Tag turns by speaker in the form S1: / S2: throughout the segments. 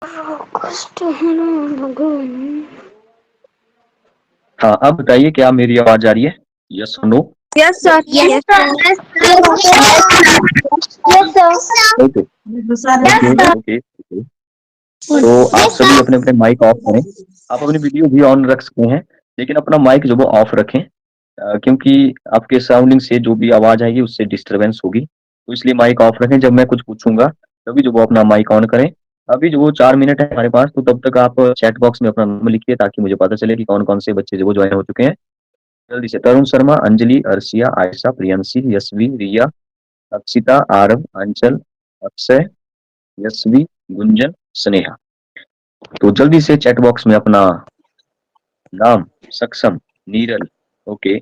S1: हाँ, अब बताइए क्या मेरी आवाज आ रही है? यस और no?
S2: Yes, sir.
S3: Yes,
S2: Yes,
S3: sir. Yes, sir.
S1: Okay
S3: Yes,
S1: okay
S3: sir.
S1: Okay okay. तो आप
S3: Yes,
S1: सभी
S3: sir.
S1: अपने अपने माइक ऑफ करें। आप अपनी वीडियो भी ऑन रख सकते हैं, लेकिन अपना माइक जो वो ऑफ रखें, क्योंकि आपके सराउंडिंग से जो भी आवाज आएगी उससे डिस्टरबेंस होगी, तो इसलिए माइक ऑफ रखें। जब मैं कुछ पूछूंगा तभी जो वो अपना माइक ऑन करें। अभी जो वो 4 मिनट है हमारे पास, तो तब तक आप चैट बॉक्स में अपना नाम लिखिए ताकि मुझे पता चले कि कौन कौन से बच्चे जो वो ज्वाइन हो चुके हैं। जल्दी से तरुण शर्मा, अंजलि, अर्शिया, आयशा, प्रियंशी, यशवी, रिया, अक्षिता, आरव, अंचल, अक्षय, यशवी, गुंजन, स्नेहा। तो जल्दी से चैट बॉक्स में अपना नाम, सक्षम, नीरल, ओके।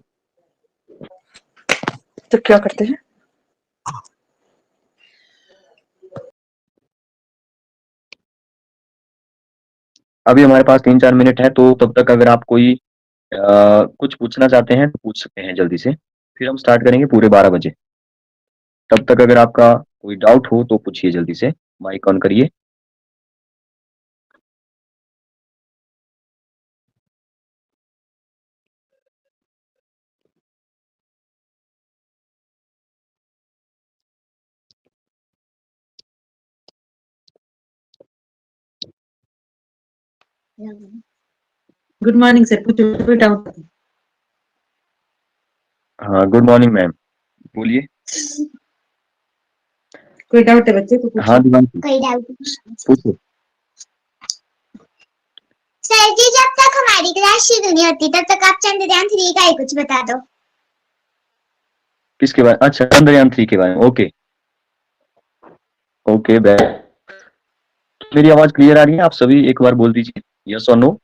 S2: तो क्या करते हैं?
S1: अभी हमारे पास 3-4 मिनट है, तो तब तक अगर आप कोई कुछ पूछना चाहते हैं तो पूछ सकते हैं जल्दी से। फिर हम स्टार्ट करेंगे पूरे 12 बजे। तब तक अगर आपका कोई डाउट हो तो पूछिए जल्दी से, माइक ऑन करिए।
S4: गुड मॉर्निंग सर, कुछ कोई डाउट?
S1: हाँ, गुड मॉर्निंग मैम, बोलिए।
S4: कोई डाउट है बच्चे तो
S1: हाँ
S4: पूछिए।
S1: दिवांशी,
S3: कोई डाउट?
S1: पूछो।
S3: सर जी, जब तक हमारी क्लास शुरू नहीं होती तब तक आप चंद्रयान 3 का ही कुछ बता दो।
S1: किसके बारे? अच्छा, चंद्रयान 3 के बारे में। Okay okay. मेरी आवाज क्लियर आ रही है? आप सभी एक बार बोल दीजिए यस और no.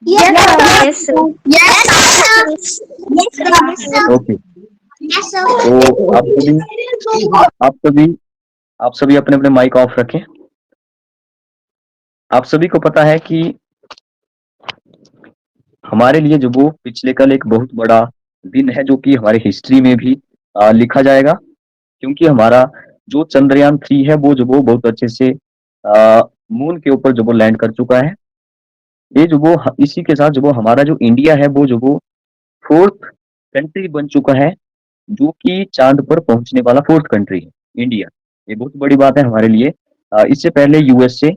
S3: Yes, sir. Yes, sir. Yes, sir. Yes, sir.
S1: Okay,
S3: Yes, sir.
S1: तो आप सभी अपने अपने माइक ऑफ रखें। आप सभी को पता है कि हमारे लिए जो वो पिछले कल एक बहुत बड़ा दिन है, जो कि हमारे हिस्ट्री में भी लिखा जाएगा, क्योंकि हमारा जो चंद्रयान 3 है वो जो वो बहुत अच्छे से मून के ऊपर जो वो लैंड कर चुका है। ये जो वो इसी के साथ जो वो हमारा जो इंडिया है वो जो वो 4th कंट्री बन चुका है, जो कि चांद पर पहुंचने वाला 4th कंट्री है इंडिया। ये बहुत बड़ी बात है हमारे लिए। इससे पहले यूएसए,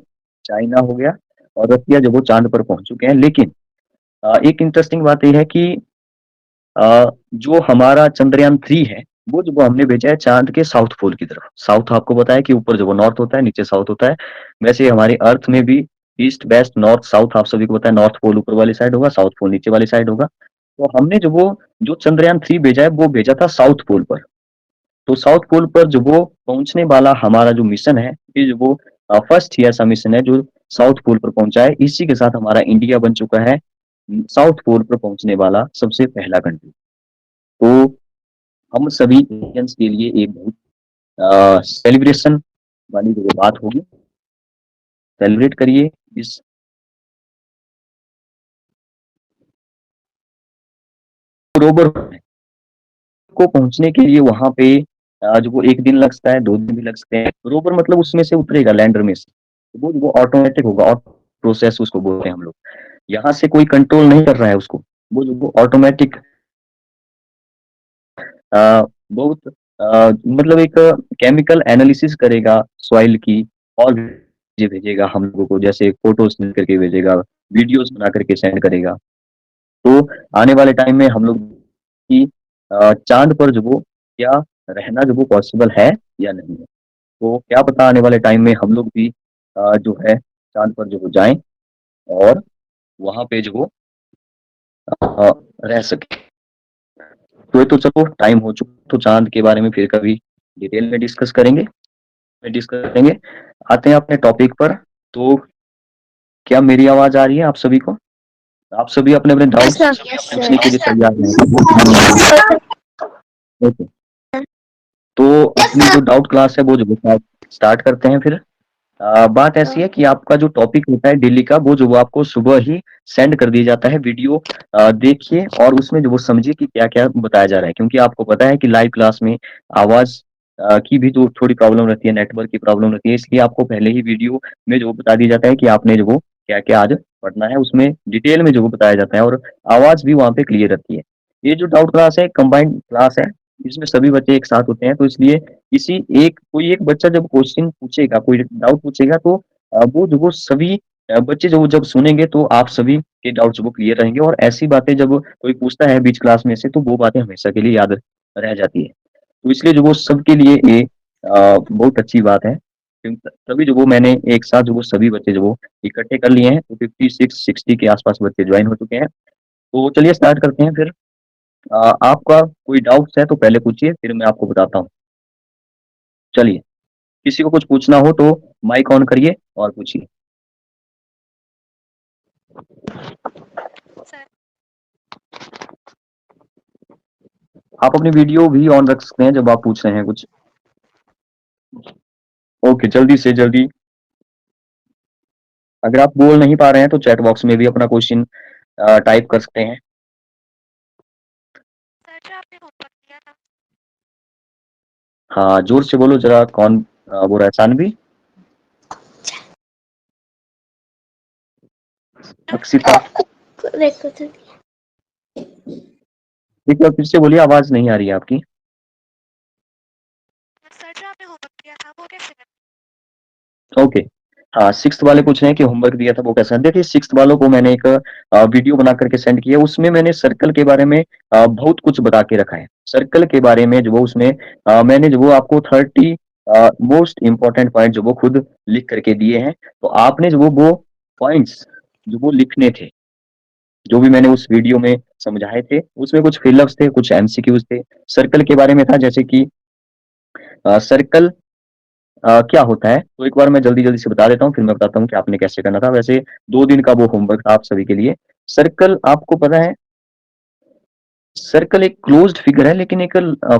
S1: चाइना हो गया और रसिया जो वो चांद पर पहुंच चुके हैं। लेकिन एक इंटरेस्टिंग बात यह है कि जो हमारा चंद्रयान 3 है वो जो वो हमने भेजा है चांद के साउथ पोल की तरफ। साउथ आपको पता है कि ऊपर जो वो नॉर्थ होता है, नीचे साउथ होता है। वैसे हमारे अर्थ में भी ईस्ट, वेस्ट, नॉर्थ, साउथ आप सभी को पता है। नॉर्थ पोल ऊपर वाली साइड होगा, साउथ पोल नीचे वाली साइड होगा। तो हमने जो चंद्रयान 3 भेजा है वो भेजा था साउथ पोल पर। तो साउथ पोल पर जो वो पहुंचने वाला हमारा जो मिशन है, ये जो वो फर्स्ट ही ऐसा मिशन है जो साउथ पोल पर पहुंचा है। इसी के साथ हमारा इंडिया बन चुका है साउथ पोल पर पहुंचने वाला सबसे पहला कंट्री। तो हम सभी इंडियंस के लिए एक बहुत सेलिब्रेशन वाली जो बात होगी। सेलिब्रेट करिए इस रोबर को पहुंचने के लिए। वहां पे जो वो 1 दिन लग सकता है, 2 दिन भी लग सकते हैं। रोवर मतलब उसमें से उतरेगा, लैंडर में से। वो ऑटोमेटिक होगा, ऑटो प्रोसेस उसको बोलते हैं हम लोग। यहाँ से कोई कंट्रोल नहीं कर रहा है उसको, वो ऑटोमेटिक बहुत मतलब एक केमिकल एनालिसिस करेगा सॉइल की, और ये भेजेगा हम लोगों को, जैसे फोटोज करके भेजेगा, वीडियोस बना करके सेंड करेगा। तो आने वाले टाइम में हम लोग की चांद पर जो वो क्या रहना जो वो पॉसिबल है या नहीं है। तो क्या पता आने वाले टाइम में हम लोग भी जो है चांद पर जो वो जाएं और वहां पे जो वो रह सके। तो ये तो चलो टाइम हो चुका, तो चांद के बारे में फिर कभी डिटेल में डिस्कस करेंगे। आते हैं अपने टॉपिक पर। तो क्या मेरी आवाज आ रही है आप सभी को? आप सभी अपने अपने डाउट्स पूछने के लिए तैयार हैं? ओके, तो अपनी जो डाउट क्लास है वो जो स्टार्ट करते हैं फिर। बात ऐसी है कि आपका जो टॉपिक होता है डेली का, वो जो वो आपको सुबह ही सेंड कर दिया जाता है। वीडियो देखिए और उसमें जो वो समझिए कि क्या क्या बताया जा रहा है, क्योंकि आपको पता है कि लाइव क्लास में आवाज की भी जो थोड़ी प्रॉब्लम रहती है, नेटवर्क की प्रॉब्लम रहती है, इसलिए आपको पहले ही वीडियो में जो बता दिया जाता है कि आपने जो वो क्या-क्या आज पढ़ना है, उसमें डिटेल में जो वो बताया जाता है और आवाज़ भी वहाँ पे क्लियर रहती है। ये जो डाउट क्लास है, कंबाइंड क्लास है, इसमें सभी बच्चे एक साथ होते हैं, तो इसलिए कोई एक बच्चा जब क्वेश्चन पूछेगा, कोई डाउट पूछेगा तो वो जो वो सभी बच्चे जो जब सुनेंगे तो आप सभी के डाउट्स वो क्लियर रहेंगे और ऐसी बातें जब कोई पूछता है बीच क्लास में से तो वो बातें हमेशा के लिए याद रह जाती है। तो इसलिए जो वो सबके लिए ये बहुत अच्छी बात है। तभी जो वो मैंने एक साथ जो वो सभी बच्चे जो वो इकट्ठे कर लिए हैं, तो 56-60 के आस-पास बच्चे जॉइन हो चुके हैं। तो चलिए स्टार्ट करते हैं फिर। आपका कोई डाउट्स है तो पहले पूछिए, फिर मैं आपको बताता हूँ। चलिए, किसी को कुछ पूछना हो तो माइक ऑन करिए और पूछिए। आप अपनी वीडियो भी ऑन रख सकते हैं जब आप पूछ रहे हैं कुछ। ओके, जल्दी से जल्दी। अगर आप बोल नहीं पा रहे हैं तो चैट बॉक्स में भी अपना क्वेश्चन टाइप कर सकते हैं।
S2: सर जो आपने होमवर्क दिया था
S1: हाँ, जोर से बोलो जरा। कौन बोल रहा है? सानवी? अक्षिता? एक बार फिर से बोलिए, आवाज नहीं आ रही है आपकी।
S2: सर जो आपने होमवर्क दिया था वो कैसे करना
S1: ओके, हाँ, 6th वाले पूछ रहे हैं कि होमवर्क दिया था वो कैसा है। देखिए 6th वालों को मैंने एक वीडियो बना करके सेंड किया, उसमें मैंने सर्कल के बारे में बहुत कुछ बता के रखा है। सर्कल के बारे में जो वो उसमें मैंने जो वो आपको 30 मोस्ट इम्पोर्टेंट पॉइंट जो वो खुद लिख करके दिए हैं। तो आपने जो वो पॉइंट्स जो वो लिखने थे, जो भी मैंने उस वीडियो में समझाए थे, उसमें कुछ फिल-अप्स थे, कुछ एमसीक्यूज़ थे। सर्कल के बारे में था जैसे कि सर्कल क्या होता है? तो एक बार मैं जल्दी-जल्दी से बता देता हूँ, फिर मैं बताता हूँ कि आपने कैसे करना था। वैसे 2 दिन का वो होमवर्क था आप सभी के लिए। सर्कल आपको पता है, सर्कल एक क्लोज़्ड फिगर है लेकिन एक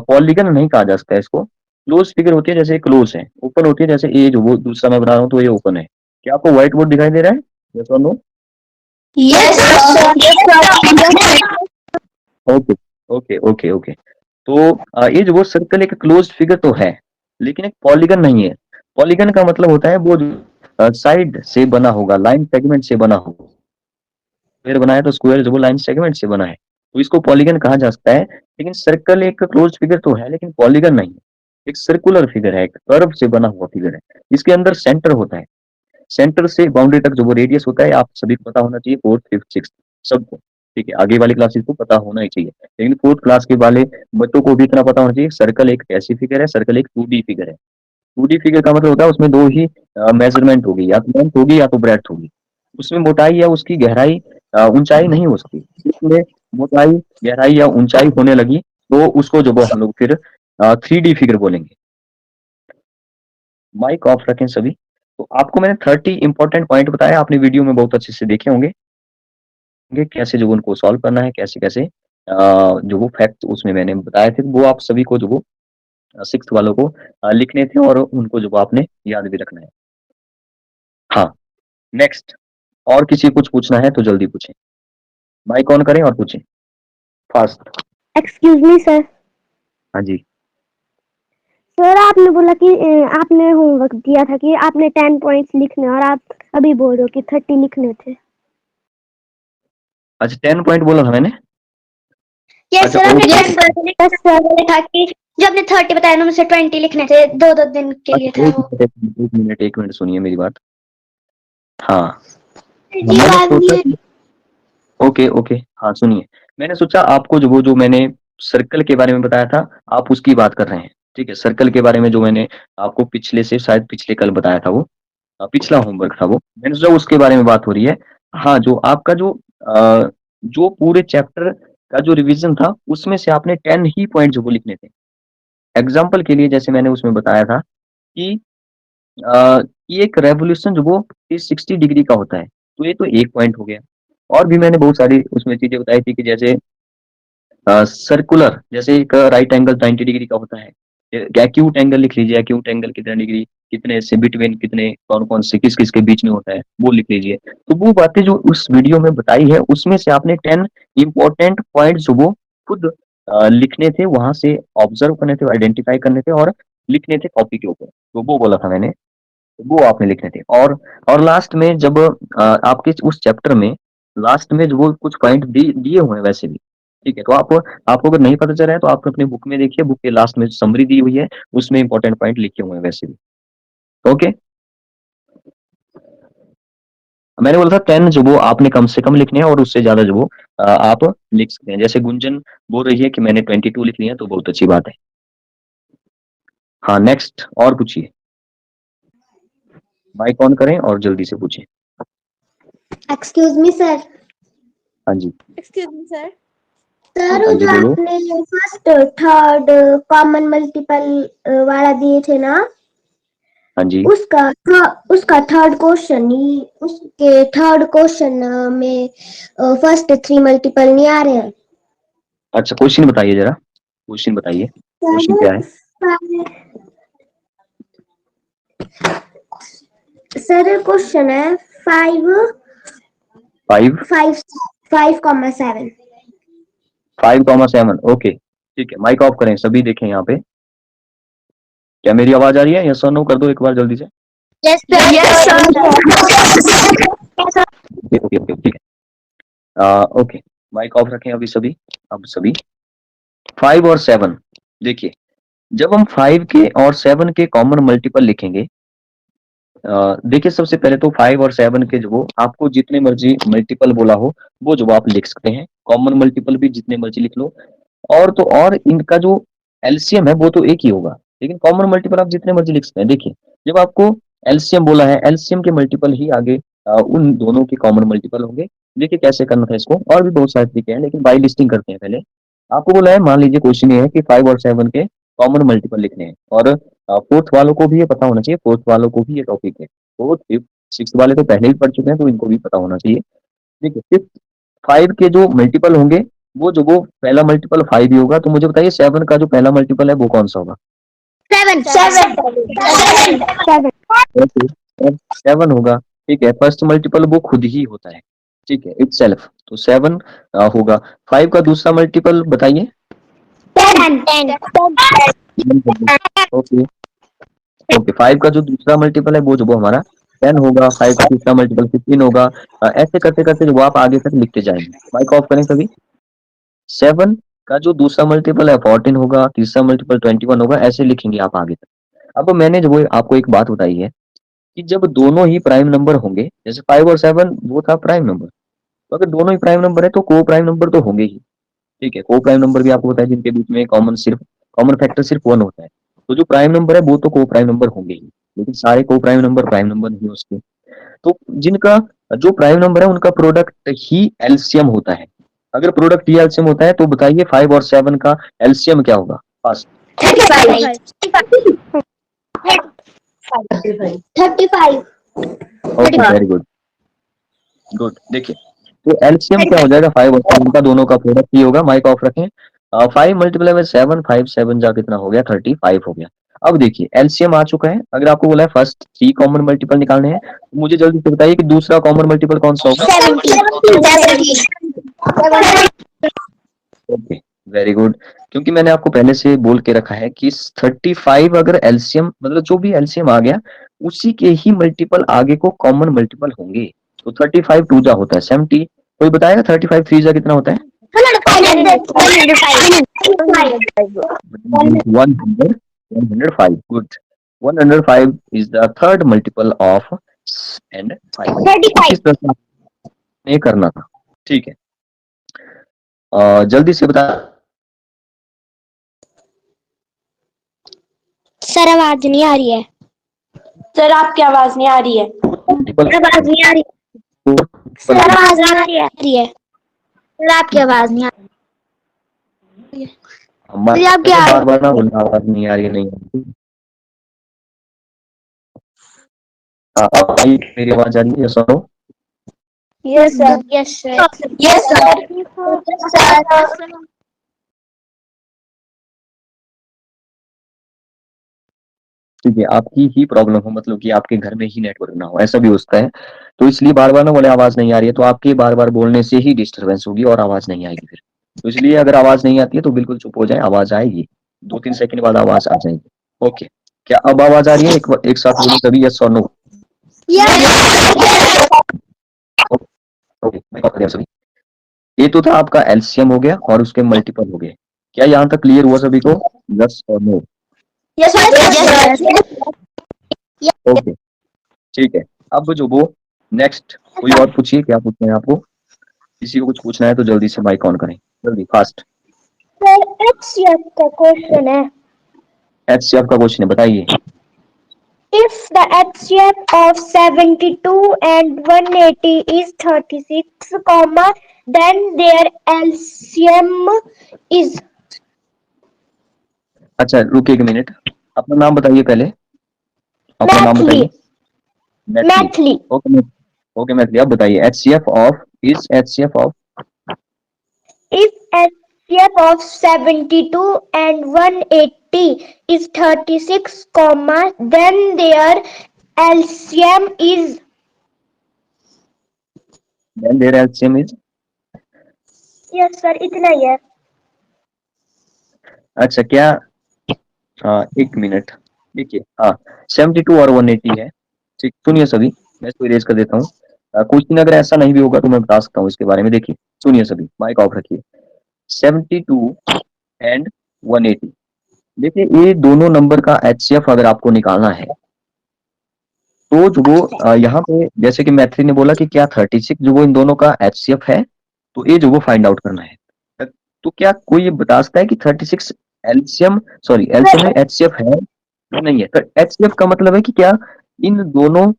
S1: पॉलीगन नहीं कहा जा सकता है इसको। क्लोज़्ड फिगर होती है जैसे क्लोज़ है, ओपन होती है जैसे ये जो वो दूसरा मैं बना रहा हूँ तो ये ओपन है। क्या आपको व्हाइट बोर्ड दिखाई दे रहा है? येस और no?
S3: Yes, sir. Yes, sir.
S1: Okay, okay. तो ये जो वो सर्कल एक क्लोज्ड फिगर तो है, लेकिन एक पॉलीगन नहीं है। पॉलीगन का मतलब होता है वो साइड से बना होगा, लाइन सेगमेंट से बना होगा। स्क्वायर बना है तो स्क्वायर जो वो लाइन सेगमेंट से बना है, तो इसको पॉलीगन कहा जा सकता है। लेकिन सर्कल एक क्लोज्ड फिगर तो है लेकिन पॉलीगन नहीं है। एक सर्कुलर फिगर है, एक कर्व से बना हुआ फिगर है। इसके अंदर सेंटर होता है। सेंटर से बाउंड्री तक जो वो रेडियस होता है, आप सभी को पता होना चाहिए, 4th, 5th, 6th सबको। ठीक है, आगे वाली क्लासेस को पता होना ही चाहिए। लेकिन 4th क्लास के वाले बच्चों को भी इतना पता होना चाहिए, सर्कल एक कैसी फिगर है, सर्कल एक 2D फिगर है। 2D फिगर का मतलब होता है उसमें 2 ही मेजरमेंट होगी, या तो लेंथ होगी या तो ब्रेड्थ होगी। उसमें मोटाई या उसकी गहराई ऊंचाई नहीं हो सकती। इसमें मोटाई, गहराई या ऊंचाई होने लगी तो उसको जो वो हम लोग फिर 3D फिगर बोलेंगे। माइक ऑफ रखें सभी। तो आपको मैंने 30 इंपॉर्टेंट पॉइंट बताया, आपने वीडियो में बहुत अच्छे से देखे होंगे कैसे जो उनको सॉल्व करना है, कैसे-कैसे जो वो फैक्ट उसमें मैंने बताए थे, वो आप सभी को जो वो 6th वालों को लिखने थे और उनको जो वो आपने याद भी रखना है। हाँ, नेक्स्ट और किसी को कुछ पूछना है तो जल्दी पूछें। माइक ऑन करें और पूछें, फास्ट।
S5: Excuse me sir.
S1: हाँ जी।
S5: सर आपने बोला कि आपने होमवर्क दिया था कि आपने 10 पॉइंट्स लिखने और आप अभी बोल रहे हो कि 30 लिखने थे।
S1: अच्छा, 10 पॉइंट बोला था मैंने?
S3: Yes,
S1: अच्छा,
S3: sir. आपने
S1: ओके।
S3: 10
S5: yes sir.
S3: बोला था कि जो आपने 30 बताया ना, मुझसे 20 लिखने थे, 2-2 दिन के लिए
S1: अच्छा,
S3: था
S1: एक
S3: वो।
S1: मिनट, एक मिनट सुनिए मेरी बात। हाँ,
S3: जी
S1: मैंने
S3: बात नहीं
S1: सोचा
S3: है।
S1: ओके, हाँ सुनिए, मैंने सोचा आपको जो वो जो मैंने सर्कल के बारे में बताया था, आप उसकी बात कर रहे हैं, ठीक है? सर्कल के बारे में जो मैंने आपको पिछले से शायद पिछले कल बताया था वो पिछला होमवर्क था वो, मैंने सोचा उसके बारे में बात हो रही है। हाँ, जो आपका जो पूरे चैप्टर का जो रिवीजन था, उसमें से आपने 10 ही पॉइंट जो वो लिखने थे। एग्ज़ाम्पल के लिए जैसे मैंने उसमें बताया था कि ये एक रेवोल्यूशन जो वो 360 डिग्री का होता है, तो ये तो 1 पॉइंट हो गया। और भी मैंने बहुत सारी उसमें चीज़ें बताई थी कि जैसे सर्कुलर जैसे एक राइट एंगल 90 डिग्री का होता है। एक्यूट एंगल लिख लीजिए, एक्यूट एंगल कितना डिग्री, कितने से बिटवीन, कितने कौन-कौन से किस-किस के बीच में होता है, वो लिख लीजिए। तो वो बातें जो उस वीडियो में बताई है, उसमें से आपने 10 इम्पोर्टेंट पॉइंट्स जो वो खुद लिखने थे, वहाँ से ऑब्जर्व करने थे, आइडेंटिफाई करने थे और लिखने थे कॉपी के ऊपर, तो वो बोला था मैंने, तो वो आपने लिखने थे। और लास्ट में जब आपके उस चैप्टर में लास्ट में जो वो कुछ पॉइंट दिए हुए हैं वैसे भी, ठीक है, तो आपको अगर नहीं पता चल रहा है तो आप अपने बुक में देखिए, बुक के लास्ट में समरी दी हुई है, उसमें इंपॉर्टेंट पॉइंट लिखे हुए हैं वैसे भी। ओके, मैंने बोला था 10 जो वो आपने कम से कम लिखने हैं और उससे ज्यादा जो वो आप लिख सकते हैं। जैसे गुंजन बोल रही है कि मैंने 22 लिख लिया, तो बहुत अच्छी बात है। हाँ, नेक्स्ट और पूछिए, माइक ऑन करें और जल्दी से पूछें।
S3: Excuse me sir.
S1: हाँ जी,
S2: एक्सक्यूज मी सर।
S3: सर
S1: हाँ जी,
S3: जो
S1: बोलो।
S3: आपने फर्स्ट थर्ड कॉमन मल्टीपल वाला दिए थे ना,
S1: हाँ जी,
S3: उसका थर्ड क्वेश्चन ही, उसके थर्ड क्वेश्चन में फर्स्ट 3 मल्टीपल नहीं आ रहे हैं।
S1: अच्छा क्वेश्चन बताइए जरा, क्वेश्चन बताइए, क्वेश्चन क्या है?
S3: सर क्वेश्चन है 5,7
S1: 5,7। ओके, ठीक है, माइक ऑफ करें, सभी देखें यहाँ पे। क्या मेरी आवाज आ रही है? यस और नो कर दो एक बार जल्दी से। ओके ओके ओके, ठीक है। ओके, माइक ऑफ रखें अभी सभी। अब सभी 5 और 7, देखिए जब हम 5 के और 7 के कॉमन मल्टीपल लिखेंगे, देखिए सबसे पहले तो 5 और 7 के जो वो आपको जितने मर्जी मल्टीपल बोला हो वो जो आप लिख सकते हैं, कॉमन मल्टीपल भी जितने मर्जी लिख लो। और इनका जो एलसीएम है वो तो एक ही होगा, लेकिन कॉमन मल्टीपल आप जितने मर्जी लिख सकते हैं। देखिए जब आपको एलसीएम बोला है, एलसीएम के मल्टीपल ही आगे उन दोनों के कॉमन मल्टीपल होंगे। देखिए कैसे करना था इसको, और भी बहुत सारे तरीके हैं, लेकिन बाई लिस्टिंग करते हैं पहले। आपको बोला है, मान लीजिए क्वेश्चन ये है कि 5 और 7 के कॉमन मल्टीपल लिखने हैं, और फोर्थ वालों को भी ये पता होना चाहिए, फोर्थ वालों को भी ये टॉपिक है। फोर्थ फिफ्थ सिक्स वाले तो पहले ही पढ़ चुके हैं, तो इनको भी पता होना चाहिए। ठीक है, फिफ्थ 5 के जो मल्टीपल होंगे वो पहला मल्टीपल 5 ही होगा। तो मुझे बताइए 7 का जो पहला मल्टीपल है वो कौन सा होगा? 7 होगा। ठीक है, फर्स्ट मल्टीपल वो खुद ही होता है, ठीक है, इट सेल्फ, तो 7 होगा। 5 का दूसरा मल्टीपल बताइए। ओके ओके, 5 का जो दूसरा मल्टीपल है वो हमारा 10 होगा। 5 का तीसरा मल्टीपल 15 होगा। ऐसे करते करते जो आप आगे तक लिखते जाएंगे। माइक ऑफ करें सभी। 7 का जो दूसरा मल्टीपल है 14 होगा, तीसरा मल्टीपल 21 होगा, ऐसे लिखेंगे आप आगे तक। अब मैंने जो वो आपको एक बात बताई है कि जब दोनों ही प्राइम नंबर होंगे, जैसे 5 और 7 वो था प्राइम नंबर, तो अगर दोनों ही प्राइम नंबर है तो को प्राइम नंबर तो होंगे ही। ठीक है, को प्राइम नंबर भी आपको बताया जिनके बीच में कॉमन फैक्टर सिर्फ 1 होता है। तो जो प्राइम नंबर है वो तो को प्राइम नंबर होंगे ही, लेकिन सारे को प्राइम नंबर नहीं हो सकते। तो जिनका जो प्राइम नंबर है उनका प्रोडक्ट ही एलसीएम होता है। अगर प्रोडक्ट ही एलसीएम होता है तो बताइए 5 और 7 का एलसीएम क्या होगा? Fast
S3: 35।
S1: Okay, very good good. देखिए तो एलसीएम क्या हो जाएगा? 5 और 7 का दोनों का प्रोडक्ट ही होगा। माइक ऑफ रखें। 5 मल्टीप्लाई बाय 7, 5 7 जा कितना हो गया? 35 हो गया। अब देखिए एलसीएम आ चुका है। अगर आपको बोला है फर्स्ट 3 कॉमन मल्टीपल निकालने हैं, तो मुझे जल्दी से बताइए कि दूसरा कॉमन मल्टीपल कौन सा होगा?
S3: 70।
S1: Okay, very good. क्योंकि मैंने आपको पहले से बोल के रखा है कि 35 अगर एलसीएम मतलब जो भी एलसीएम आ गया उसी के ही मल्टीपल आगे को कॉमन मल्टीपल होंगे। तो 35 टू जा होता है 70। कोई बताएगा 35 थ्री जा कितना होता है? 105। Good, 105 is the third multiple of and 5। इस तरह से नहीं करना था। ठीक है, जल्दी से बता।
S3: सर आवाज नहीं आ रही है।
S6: सर आपकी आवाज नहीं आ रही है।
S3: आवाज नहीं आ रही। सर आवाज नहीं आ रही है। सर आपकी आवाज नहीं आ रही है। आपकी
S1: बार बार ना बोलना आवाज नहीं आ रही है, नहीं मेरी आवाज आ रही है? सुनो।
S3: Yes sir. Yes sir. Yes sir.
S1: ठीक है, आपकी ही प्रॉब्लम हो, मतलब कि आपके घर में ही नेटवर्क ना हो, ऐसा भी हो सकता है। तो इसलिए बार बार ना बोले आवाज नहीं आ रही है, तो आपके बार बार बोलने से ही डिस्टरबेंस होगी और आवाज नहीं आएगी फिर। तो इसलिए अगर आवाज नहीं आती है तो बिल्कुल चुप हो जाए, आवाज आएगी, 2-3 सेकंड बाद आवाज आ जाएगी। ओके, क्या अब आवाज आ रही है? एक साथ बोलो सभी, यस और नो। ओके, मैं कर दिया सभी। ये तो था आपका एलसीएम हो गया और उसके मल्टीपल हो गए। क्या यहाँ तक क्लियर हुआ सभी को? यस और नो? ओके, ठीक है। अब जो वो नेक्स्ट कोई और पूछिए, क्या पूछना है आपको? किसी को कुछ पूछना है तो जल्दी से माइक ऑन करें, जल्दी फास्ट।
S5: सर HCF का क्वेश्चन है।
S1: एचसीएफ का क्वेश्चन है, बताइए।
S5: If the HCF of 72 and 180 is 36, then their LCM is।
S1: अच्छा रुकिए एक मिनट, अपना नाम बताइए पहले, अपना नाम बताइए।
S5: मैथिली।
S1: ओके, ओके मैथिली, अब बताइए HCF of is HCF of.
S5: If HCF of 72 and 180 is 36, then their LCM is।
S1: Then their LCM is.
S5: Yes sir, इतना ही है।
S1: अच्छा क्या, हाँ एक मिनट, देखिए हाँ 72 और 180 है। ठीक, सुनिए सभी, मैं इसको इरेज कर देता हूँ। क्वेश्चन अगर ऐसा नहीं भी होगा तो मैं बता सकता हूँ इसके बारे में। देखिए सुनिए सभी, माइक ऑफ रखिए। 72 एंड 180, देखिए ये दोनों नंबर का एचसीएफ अगर आपको निकालना है तो जो वो यहाँ पे जैसे कि मैथ्री ने बोला कि क्या 36 जो वो इन दोनों का एचसीएफ है, तो ये जो वो फाइंड आउट करना है। तो क्या कोई ये बता सकता है कि 36 एलसीएम, सॉरी एलसीएम में एचसीएफ है या नहीं है? तो एचसीएफ का मतलब है कि क्या इन दोनों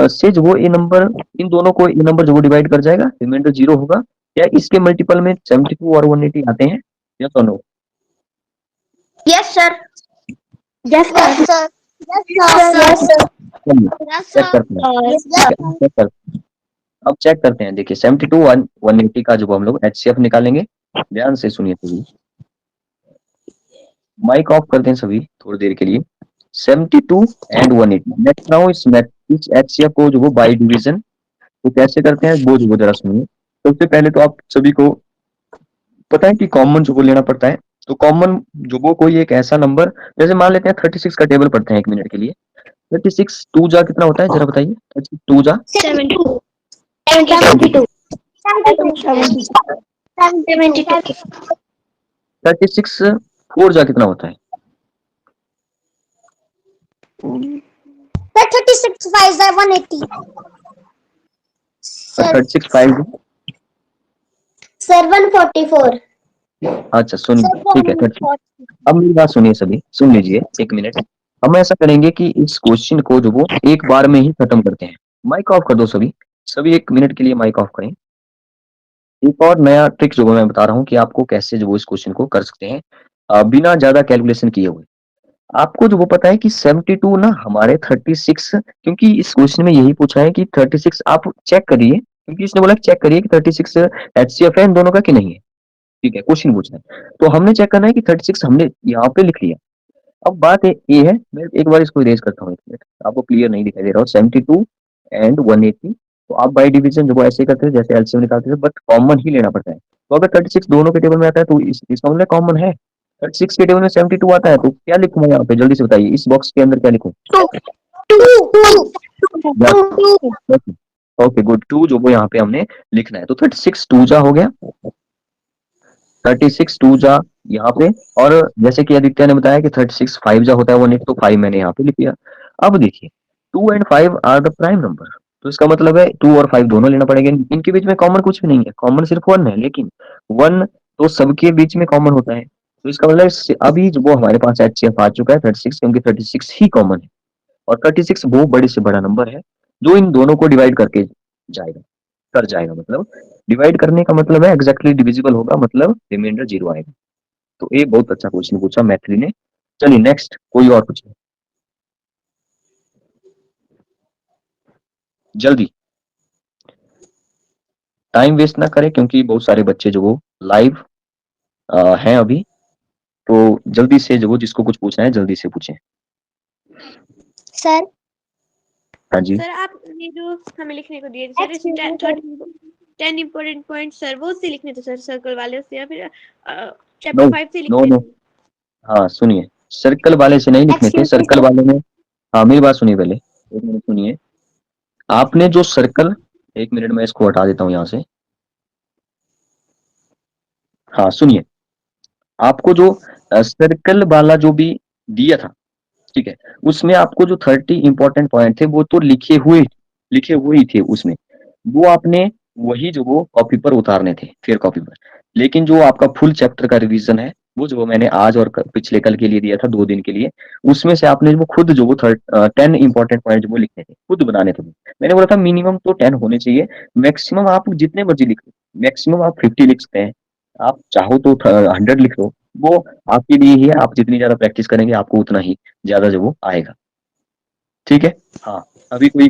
S1: से जो वो ये नंबर, इन दोनों को ये नंबर जो वो डिवाइड कर जाएगा, रिमाइंडर 0 होगा। क्या इसके मल्टीपल में 72 और 180 आते हैं, यस और no?
S3: Yes sir.
S5: Yes sir.
S1: Check करते हैं, चेक करते हैं। अब चेक करते हैं, देखिए 72 180 का जो हम लोग एचसीएफ निकालेंगे, ध्यान से सुनिए सभी, माइक ऑफ करते हैं सभी थोड़ी देर के लिए। 72 एंड 180, नेक्स्ट नाउ इस एचसीएफ को जो वो बाई डिवीजन तो कैसे करते हैं वो जो वो जरा सुनिए। सबसे पहले तो आप सभी को पता है कि कॉमन जो वो लेना पड़ता है। तो कॉमन जो वो कोई एक ऐसा नंबर, जैसे मान लेते हैं 36 का टेबल पढ़ते हैं एक मिनट के लिए। 36 टू जा कितना होता है, जरा बताइए। 36 टू जा
S3: 72
S1: 36 फोर जा कितना होता है?
S3: 36 5 180
S1: 36 5।
S3: सर 144।
S1: अच्छा सुनिए, ठीक है 36। अब मेरी बात सुनिए सभी, सुन लीजिए एक मिनट। हम ऐसा करेंगे कि इस क्वेश्चन को जो वो एक बार में ही खत्म करते हैं। माइक ऑफ कर दो सभी, सभी एक मिनट के लिए माइक ऑफ करें। एक और नया ट्रिक जो मैं बता रहा हूँ कि आपको कैसे जो वो इस क्वेश्चन को कर सकते हैं बिना ज्यादा कैलकुलेशन किए हुए। आपको जो वो पता है कि 72 ना हमारे 36, क्योंकि इस क्वेश्चन में यही पूछा है कि 36 आप चेक करिए, क्योंकि इसने बोला चेक करिए कि 36 एचसीएफ है इन दोनों का कि नहीं है। ठीक है, क्वेश्चन पूछना है तो हमने चेक करना है कि 36 हमने यहाँ पे लिख लिया। अब बात ये है, मैं एक बार इसको इरेज करता हूँ, एक मिनट, आपको क्लियर नहीं दिखाई दे रहा हो। 72 एंड 180, तो आप बाई डिवीजन जो वो ऐसे करते थे जैसे एलसीएम निकालते थे, बट कॉमन ही लेना पड़ता है। तो अगर 36 दोनों के टेबल में आता है तो इसका मतलब कॉमन है। 36 के टेबल में 72 आता है, तो क्या लिखूं मैं यहाँ पे, जल्दी से बताइए इस बॉक्स के अंदर क्या लिखूं? ओके गुड, 2 जो वो यहाँ पे हमने लिखना है। तो 36 टू जा हो गया, 36 टू जा यहाँ पे, और जैसे कि आदित्य ने बताया कि 36 5 जा होता है 180, तो 5 मैंने यहाँ पे लिख दिया। अब देखिए 2 and 5 are the prime number, तो इसका मतलब है 2 और 5 दोनों लेना पड़ेगा। इनके बीच में कॉमन कुछ भी नहीं है, कॉमन सिर्फ 1 है, लेकिन 1 तो सबके बीच में कॉमन होता है। तो इसका मतलब अभी जो वो हमारे पास एचसीएफ आ चुका है 36, क्योंकि 36 ही कॉमन है, और 36 वो बड़े से बड़ा नंबर है जो इन दोनों को डिवाइड करके जाएगा, कर जाएगा। मतलब डिवाइड करने का मतलब है एग्जैक्टली डिविजिबल होगा, मतलब रिमाइंडर 0 आएगा। तो ये बहुत अच्छा क्वेश्चन पूछा मैथिली ने। चलिए नेक्स्ट कोई और पूछे जल्दी, टाइम वेस्ट ना करें, क्योंकि बहुत सारे बच्चे जो वो लाइव हैं अभी, तो जल्दी से जो वो जिसको कुछ पूछना है जल्दी से पूछें।
S3: सर
S1: हाँ जी,
S2: सर आपने जो हमें लिखने को दिए थे सर 10 इंपॉर्टेंट पॉइंट सर, वो से लिखने थे सर सर्कल वाले से, या फिर
S1: नो
S2: चैप्टर 5 से
S1: नो
S2: लिखने
S1: नो,
S2: थे?
S1: हाँ सुनिए, सर्कल वाले से नहीं लिखने थे,
S3: Excuse me,
S1: सर्कल
S3: sir.
S1: वाले में, हाँ मेरी बात सुनिए पहले, एक मिनट सुनिए। आपने जो सर्कल, एक मिनट में इसको हटा देता हूँ यहाँ से। हाँ सुनिए, आपको जो सर्कल वाला जो भी दिया था, ठीक है, उसमें आपको जो 30 इंपॉर्टेंट पॉइंट थे वो तो लिखे हुए ही थे उसमें, वो आपने वही जो वो कॉपी पर उतारने थे, फिर कॉपी पर। लेकिन जो आपका फुल चैप्टर का रिवीजन है, वो जो मैंने आज और पिछले कल के लिए दिया था 2 दिन के लिए, उसमें से आपने वो खुद जो वो 10 इंपॉर्टेंट पॉइंट वो लिखने थे, खुद बनाने थे। मैंने बोला था मिनिमम तो 10 होने चाहिए, मैक्सिमम आप जितने मर्जी लिख लो, मैक्सिमम आप 50 लिख सकते हैं, आप चाहो तो 100 लिख लो, वो आपके लिए ही है। आप जितनी ज्यादा प्रैक्टिस करेंगे आपको उतना ही ज्यादा जो वो आएगा, ठीक है। हाँ, अभी कोई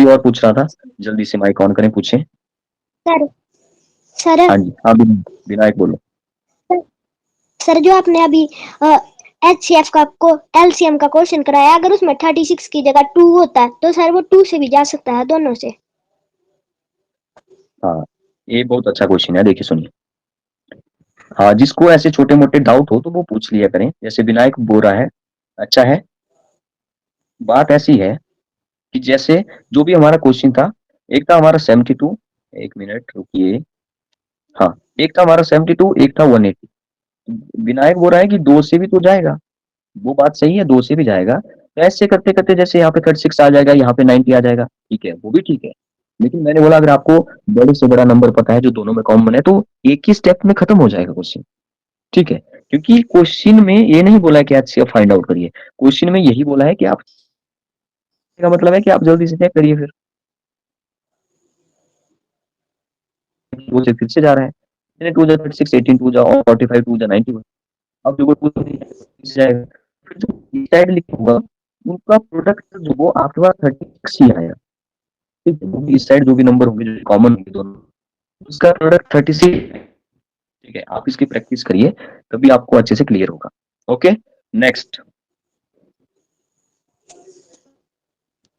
S1: और पूछ रहा था, जल्दी से माइक ऑन करें, पूछें।
S5: सर सर
S1: हाँ जी, हाँ विनायक बोलो।
S5: सर जो आपने अभी HCF का LCM का क्वेश्चन कराया, अगर उसमें 36 की जगह 2 होता है तो सर वो 2 से भी जा सकता है, दोनों से।
S1: हाँ, ये बहुत अच्छा क्वेश्चन है, देखिए सुनिए। हाँ, जिसको ऐसे छोटे मोटे डाउट हो तो वो पूछ लिया करें, जैसे विनायक बोल रहा है, अच्छा है। बात ऐसी है कि जैसे जो भी हमारा क्वेश्चन था, एक था हमारा 72, एक मिनट रुकिए, हाँ, एक था हमारा 72, एक था 180। विनायक बोल रहा है कि 2 से भी तो जाएगा, वो बात सही है, 2 से भी जाएगा, तो ऐसे करते करते जैसे यहाँ पे 36 आ जाएगा, यहाँ पे 90 आ जाएगा, ठीक है, वो भी ठीक है। लेकिन मैंने बोला अगर आपको बड़े से बड़ा नंबर पता है जो दोनों में कॉमन है, तो एक ही स्टेप में खत्म हो जाएगा क्वेश्चन, ठीक है। क्योंकि क्वेश्चन में ये नहीं बोला है कि HCF फाइंड आउट करिए, क्वेश्चन में यही बोला है कि आप, का मतलब है कि आप जल्दी से चेक करिए, फिर वो से फिर से जा रहा है, 2 जा 36, 18 2 जा, और 45 2 जा 91, अब जो कोई पूछ जाएगा, फिर जो साइड लिखा होगा उनका प्रोडक्ट जो वो आपके पास 36 ही आएगा, ठीक है। इस साइड जो भी नंबर होंगे जो कॉमन होंगे दोनों, उसका प्रोडक्ट 36, ठीक है। आप इसकी प्रैक्टिस करिए, तभी आपको अच्छे से क्लियर होगा। ओके, नेक्स्ट,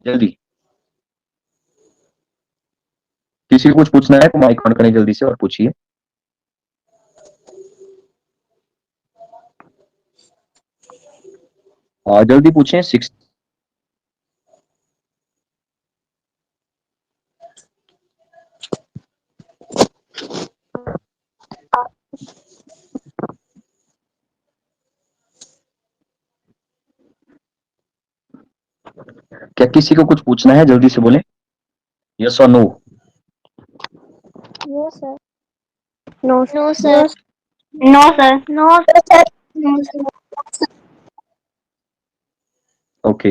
S1: जल्दी, किसी को कुछ पूछना है तो माइक ऑन करें जल्दी से और पूछिए। जल्दी पूछें। 6, क्या किसी को कुछ पूछना है, जल्दी से बोले, यस और no.
S5: No sir, no
S3: No, sir.
S5: No sir,
S3: No, sir. No, sir.
S1: Okay,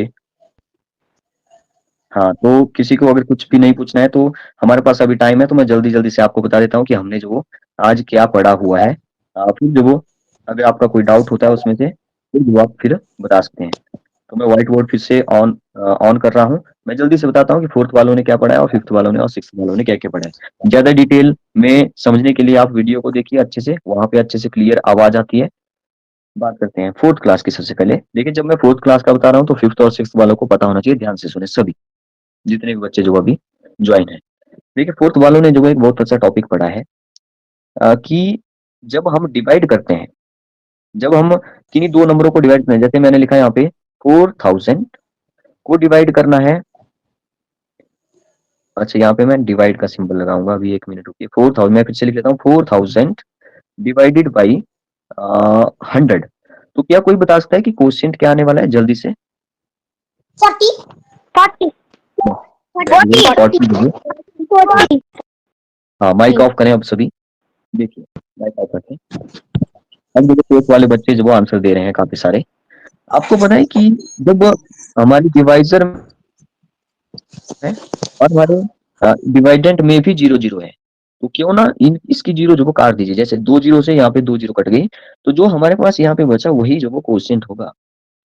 S1: हाँ, तो किसी को अगर कुछ भी नहीं पूछना है तो हमारे पास अभी टाइम है, तो मैं जल्दी जल्दी से आपको बता देता हूँ कि हमने जो आज क्या पढ़ा हुआ है। फिर जो वो अगर आपका कोई डाउट होता है उसमें से, फिर जो आप फिर बता सकते हैं। तो मैं व्हाइट बोर्ड फिर से ऑन कर रहा हूँ। मैं जल्दी से बताता हूँ कि 4th वालों ने क्या पढ़ा है और 5th वालों ने और 6th वालों ने क्या क्या पढ़ा है। ज्यादा डिटेल में समझने के लिए आप वीडियो को देखिए अच्छे से, वहां पे अच्छे से क्लियर आवाज आती है। बात करते हैं 4th क्लास की। सबसे पहले देखिए, जब मैं 4th क्लास का बता रहा हूँ तो 5th और 6th वालों को पता होना चाहिए, ध्यान से सुने सभी, जितने भी बच्चे जो अभी ज्वाइन है। देखिए 4th वालों ने जो एक बहुत अच्छा टॉपिक पढ़ा है, कि जब हम डिवाइड करते हैं, जब हम किन्हीं दो नंबरों को डिवाइड करते हैं, जैसे मैंने लिखा है यहाँ पे 4000 को डिवाइड करना है। अच्छा, यहाँ पे मैं डिवाइड का सिंबल लगाऊंगा, अभी एक मिनट रुकिए। 4000 मैं फिर से लिख लेता हूँ, 4000 डिवाइडेड बाई 100। तो क्या कोई बता सकता है कि क्वोशिएंट क्या आने वाला है, जल्दी से?
S3: 40. 40.
S1: 40।
S3: 40.
S1: हाँ, माइक ऑफ करें अब सभी, देखिए माइक ऑफ रखें। अब देखो 4th वाले बच्चे जो वो आंसर दे रहे हैं काफी सारे। आपको पता है कि जब हमारी डिवाइजर है और हमारे डिवाइडेंट में भी 0 0 है, तो क्यों ना इसकी 0 जो वो काट दीजिए। जैसे 2 0 से यहाँ पे 2 0 कट गई, तो जो हमारे पास यहाँ पे बचा वही जो वो क्वोशिएंट होगा।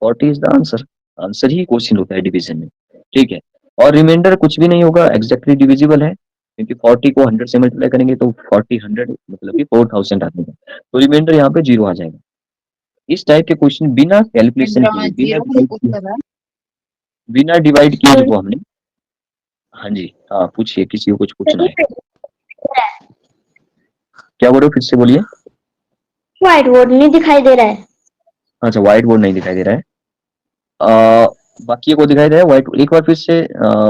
S1: 40 is the answer. Answer he quotient होता है डिवीजन में, ठीक है। और रिमाइंडर कुछ भी नहीं होगा, एग्जैक्टली डिविजिबल है, क्योंकि 40 को 100 से मल्टीप्लाई करेंगे तो 40 100 मतलब कि 4000 आ जाएगा, तो रिमाइंडर यहाँ पे 0 आ जाएगा। इस टाइप के क्वेश्चन बिना कैलकुलेशन किए, बिना डिवाइड किए जो हमने, हाँ जी, हाँ पूछिए, किसी को कुछ पूछना है? क्या बोल रहे हो, फिर से बोलिए।
S3: व्हाइट बोर्ड नहीं दिखाई दे रहा है।
S1: अच्छा, व्हाइट बोर्ड नहीं दिखाई दे रहा है। बाकी को दिखाई दे रहा है व्हाइट। एक बार फिर से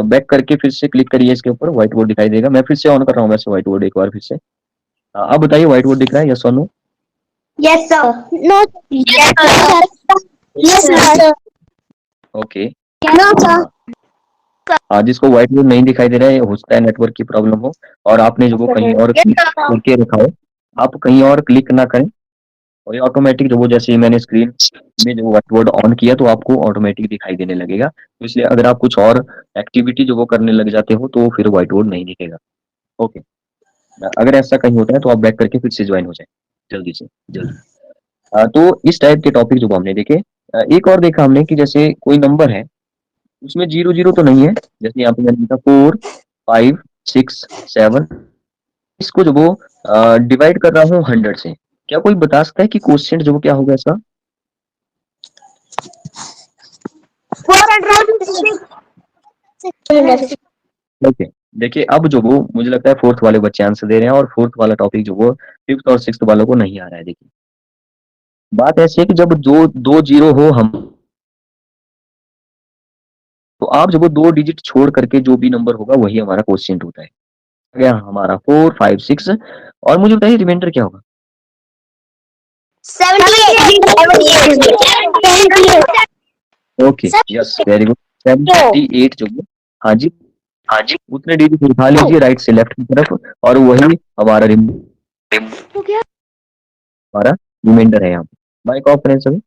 S1: बैक करके फिर से क्लिक करिए इसके ऊपर, व्हाइट बोर्ड दिखाई देगा। मैं फिर से ऑन कर रहा हूँ वैसे व्हाइट बोर्ड एक बार फिर से। अब बताइए व्हाइट बोर्ड दिख रहा है, यस और no?
S3: Yes, sir. No. Yes, sir. Yes, sir.
S1: Okay.
S3: No, sir.
S1: जिसको व्हाइट बोर्ड नहीं दिखाई दे रहा है, हो सकता है नेटवर्क की प्रॉब्लम हो और आपने जो वो कहीं और क्लिक करके रखा हो। आप कहीं और क्लिक ना करें और ये ऑटोमेटिक जो वो, जैसे ही मैंने स्क्रीन में जो व्हाइट बोर्ड ऑन किया तो आपको ऑटोमेटिक दिखाई देने लगेगा। तो इसलिए अगर आप कुछ और एक्टिविटी जो वो करने लग जाते हो तो फिर व्हाइट बोर्ड नहीं दिखेगा। ओके। अगर ऐसा कहीं होता है तो आप बैक करके फिर से ज्वाइन हो जाए जल्दी से जल्दी। तो इस टाइप के टॉपिक जो हमने देखे, एक और देखा हमने कि जैसे कोई नंबर है उसमें 0 0 तो नहीं है, जैसे यहाँ पे मैंने लिखा 4 5 6 7, इसको जो वो डिवाइड कर रहा हूँ 100 से। क्या कोई बता सकता है कि क्वोशिएंट जो वो क्या होगा इसका?
S3: 406.
S1: ओके। देखिए अब जो वो मुझे लगता है फोर्थ वाले बच्चे आंसर दे रहे हैं और फोर्थ वाला टॉपिक जो वो फिफ्थ और सिक्स्थ वालों को नहीं आ रहा है। देखिए बात ऐसी है कि जब जो 2 0 हो हम, तो आप जब वो 2 डिजिट छोड़ करके जो भी नंबर होगा वही हमारा क्वोशिएंट होता है। गया हमारा 4 5 6। और मुझे बताइए रिमाइंडर क्या होगा?
S3: 78.
S1: Okay, yes, very good. 78 जो वो, हाँ जी उतने डिजिट उठा लीजिए राइट से लेफ्ट की तरफ और वही हमारा हमारा रिमाइंडर है यहाँ पे। माइक ऑफ करें सभी।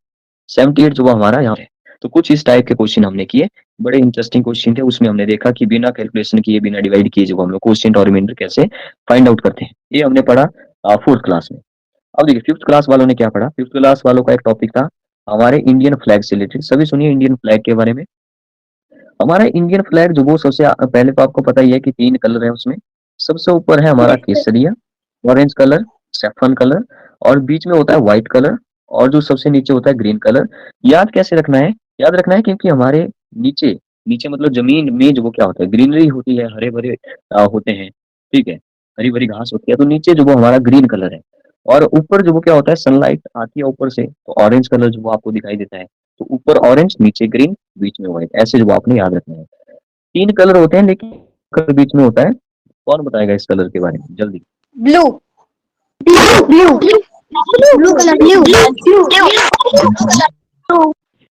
S1: 78 जो वो हमारा यहाँ है। तो कुछ इस टाइप के क्वेश्चन हमने किए, बड़े इंटरेस्टिंग क्वेश्चन थे। उसमें हमने देखा कि बिना कैलकुलेशन किए, बिना डिवाइड किए जो हम लोग क्वेश्चन और रिमाइंडर कैसे फाइंड आउट करते हैं, ये हमने पढ़ा फोर्थ क्लास में। अब देखिए फिफ्थ क्लास वालों ने क्या पढ़ा। फिफ्थ क्लास वालों का एक टॉपिक था हमारे इंडियन फ्लैग से रिलेटेड। सभी सुनिए इंडियन फ्लैग के बारे में। हमारा इंडियन फ्लैग जो वो सबसे पहले तो आपको पता ही है कि 3 कलर है उसमें। सबसे ऊपर है हमारा केसरिया, ऑरेंज कलर, सैफरन कलर और बीच में होता है व्हाइट कलर और जो सबसे नीचे होता है ग्रीन कलर। याद कैसे रखना है? याद रखना है क्योंकि हमारे नीचे नीचे मतलब जमीन में जो वो क्या होता है, ग्रीनरी होती है, हरे भरे होते हैं, ठीक है, हरी भरी घास होती है। तो नीचे जो वो हमारा ग्रीन कलर है और ऊपर जो वो क्या होता है, सनलाइट आती है ऊपर से तो ऑरेंज कलर जो वो आपको दिखाई देता है। तो ऊपर ऑरेंज, नीचे ग्रीन, बीच में व्हाइट, ऐसे जो आपने याद रखना है। 3 कलर होते हैं लेकिन कलर बीच में होता है। कौन बताएगा इस कलर के बारे में जल्दी?
S3: Blue. Blue. Blue color. Blue.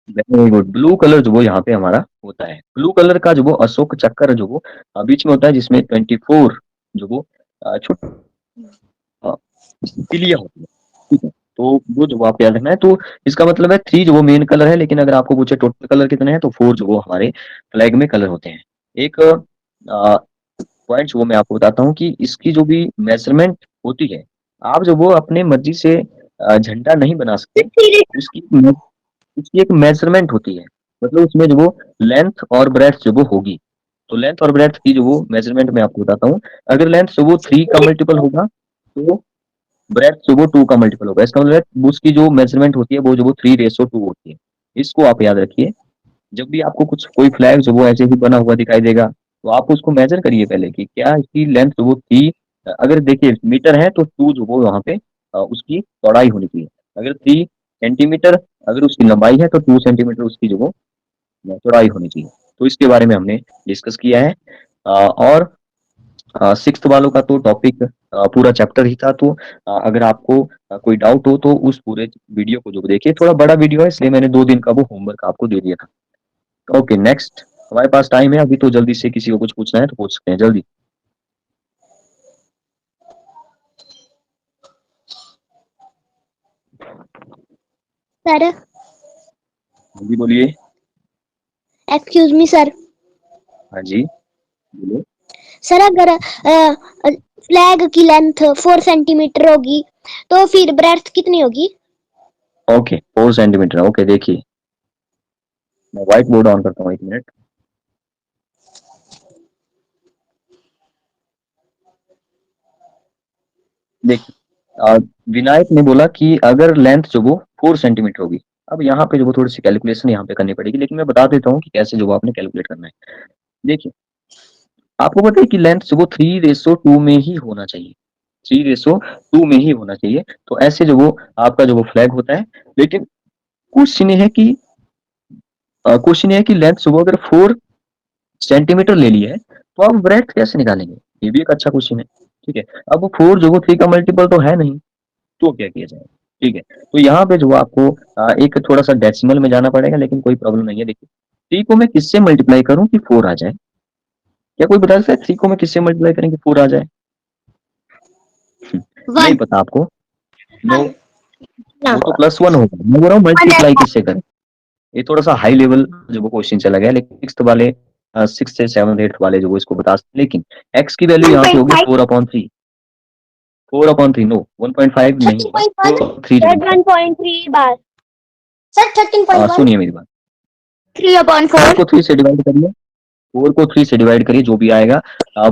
S1: Very good. Blue colour जो वो यहाँ पे हमारा होता है। ब्लू कलर का जो वो अशोक चक्र जो वो बीच में होता है जिसमें 24 जो वो छोटी तिलियां होती है, ठीक है। तो वो जो वो आप याद रखना है। तो इसका मतलब है 3 जो वो मेन कलर है, लेकिन अगर आपको पूछे टोटल कलर कितने हैं तो 4 जो वो हमारे फ्लैग में कलर होते हैं। एक पॉइंट वो मैं आपको बताता हूँ कि इसकी जो भी मेजरमेंट होती है, आप जो वो अपने मर्जी से झंडा नहीं बना सकते। उसकी एक मेजरमेंट होती है, मतलब उसमें जो वो लेंथ और ब्रेड्थ जो वो होगी। तो लेंथ और ब्रेड्थ की जो वो मेजरमेंट मैं आपको बताता हूँ। अगर लेंथ जो वो 3 का मल्टीपल होगा तो ब्रेड्थ जो वो 2 का मल्टीपल होगा। इसका मतलब है उसकी जो मेजरमेंट होती है वो जो वो 3:2 होती है। इसको आप याद रखिए। जब भी आपको कुछ कोई फ्लैग जो वो ऐसे ही बना हुआ दिखाई देगा तो आप उसको मेजर करिए पहले कि क्या इसकी लेंथ जो वो 3, अगर देखिए मीटर है तो 2 जो वो वहाँ पे उसकी चौड़ाई होनी चाहिए। अगर 3 सेंटीमीटर अगर उसकी लंबाई है तो 2 सेंटीमीटर उसकी जो वो चौड़ाई होनी चाहिए। तो इसके बारे में हमने डिस्कस किया है। और सिक्स्थ वालों का तो टॉपिक पूरा चैप्टर ही था। तो अगर आपको कोई डाउट हो तो उस पूरे वीडियो को जो देखिए। थोड़ा बड़ा वीडियो है इसलिए मैंने 2 दिन का वो होमवर्क आपको दे दिया था। ओके नेक्स्ट, हमारे पास टाइम है अभी तो जल्दी से किसी को कुछ पूछना है तो पूछ सकते हैं जल्दी।
S5: सर
S1: जल्दी बोलिए।
S5: Excuse me sir.
S1: हाँ जी बोलिए।
S5: सर अगर फ्लैग की लेंथ 4 सेंटीमीटर होगी तो फिर ब्रेड्थ कितनी होगी?
S1: Okay 4 centimetre. ओके देखिए मैं व्हाइट बोर्ड ऑन करता हूँ 1 मिनट। देखिए विनायक ने बोला कि अगर लेंथ जो वो 4 सेंटीमीटर होगी। अब यहाँ पे जो वो थोड़ी सी कैलकुलेशन यहाँ पे करनी पड़ेगी, लेकिन मैं बता देता हूँ कि कैसे जो वो आपने कैलकुलेट करना है। देखिए आपको पता है कि लेंथ जो वो 3:2 में ही होना चाहिए, 3:2 में ही होना चाहिए। तो ऐसे जो वो आपका जो वो फ्लैग होता है। लेकिन क्वेश्चन ये है कि लेंथ सुबह अगर 4 सेंटीमीटर ले लिया है तो आप ब्रेथ कैसे निकालेंगे? ये भी एक अच्छा क्वेश्चन है। ठीक है, अब वो 4 जो वो 3 का मल्टीपल तो है नहीं, तो क्या किया जाए? ठीक है, तो यहाँ पे जो आपको एक थोड़ा सा डेसिमल में जाना पड़ेगा, लेकिन कोई प्रॉब्लम नहीं है। देखिए 3 को मैं किससे मल्टीप्लाई करूं कि 4 आ जाए? क्या कोई बता सकता है 3 को मैं किससे मल्टीप्लाई करें कि 4 आ जाए? नहीं
S5: वन
S1: पता आपको? नो,
S5: ना
S1: वो तो +1 होगा। मैं बोल रहा हूँ मल्टीप्लाई किससे करें। ये थोड़ा सा हाई लेवल जो वो क्वेश्चन चला गया, लेकिन सिक्स से 7 8 वाले जो वो इसको बता सकते, लेकिन x की वैल्यू यहाँ पे होगी 4/3। 4/3 नो, 1.5 नहीं होगा, 4/3
S5: सर 1.3 बार सर 13.1
S1: सुनिए मेरी बात।
S5: 3/4
S1: 4 को 3 से डिवाइड करिए, 4 को 3 से डिवाइड करिए, जो भी आएगा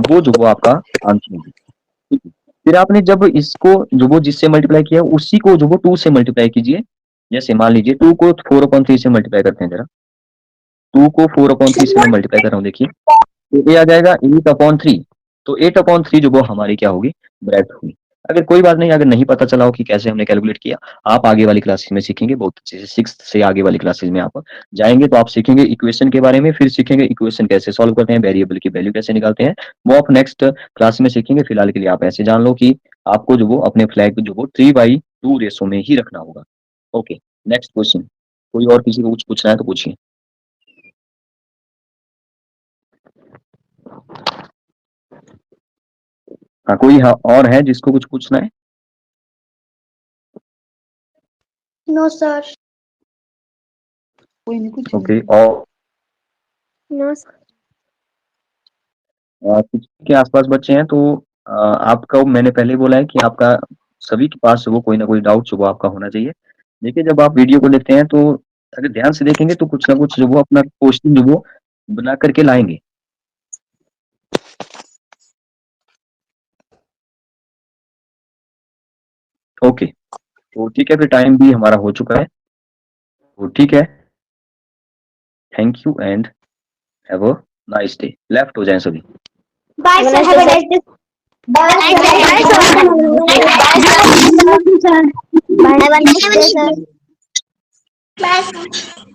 S1: वो जो वो आपका आंसर होगी। ठीक है? फिर आपने जब इसको जो वो जिससे मल्टीप्लाई किया उसी को जो वो 2 से मल्टीप्लाई कीजिए। जैसे मान लीजिए 2 को 4/3 से मल्टीप्लाई करते हैं जरा। 2 को 4/3 से मैं मल्टीप्लाई कर रहा हूँ, देखिए तो ये आ जाएगा 8/3। तो 8/3 जो वो हमारी क्या होगी? ब्रेथ होगी। अगर कोई बात नहीं, अगर नहीं पता चला हो कि कैसे हमने कैलकुलेट किया, आप आगे वाली क्लासेस में सीखेंगे बहुत अच्छे से। 6th से आगे वाली क्लासेस में आप जाएंगे तो आप सीखेंगे इक्वेशन के बारे में, फिर सीखेंगे इक्वेशन कैसे सॉल्व करते हैं, वेरिएबल की वैल्यू कैसे निकालते हैं, वो आप नेक्स्ट क्लास में सीखेंगे। फिलहाल के लिए आप ऐसे जान लो कि आपको जो वो अपने फ्लैग जो वो 3/2 रेशो में ही रखना होगा। Okay, next question. कोई और किसी को कुछ पूछना है तो पूछिए। हाँ, कोई और है जिसको कुछ पूछना है?
S5: नो सर
S1: ओके, और
S5: नो
S1: कुछ के आसपास बच्चे हैं तो आपका मैंने पहले ही बोला है कि आपका सभी के पास वो कोई ना कोई डाउट जो वो आपका होना चाहिए। देखिए जब आप वीडियो को देखते हैं तो अगर ध्यान से देखेंगे तो कुछ ना कुछ जो वो अपना क्वेश्चन जो वो बना करके लाएंगे। ओके, तो ठीक है, फिर टाइम भी हमारा हो चुका है, तो ठीक है, thank you and have a nice day. Left हो जाएं सभी।
S5: Bye sir have a nice day bye sir bye sir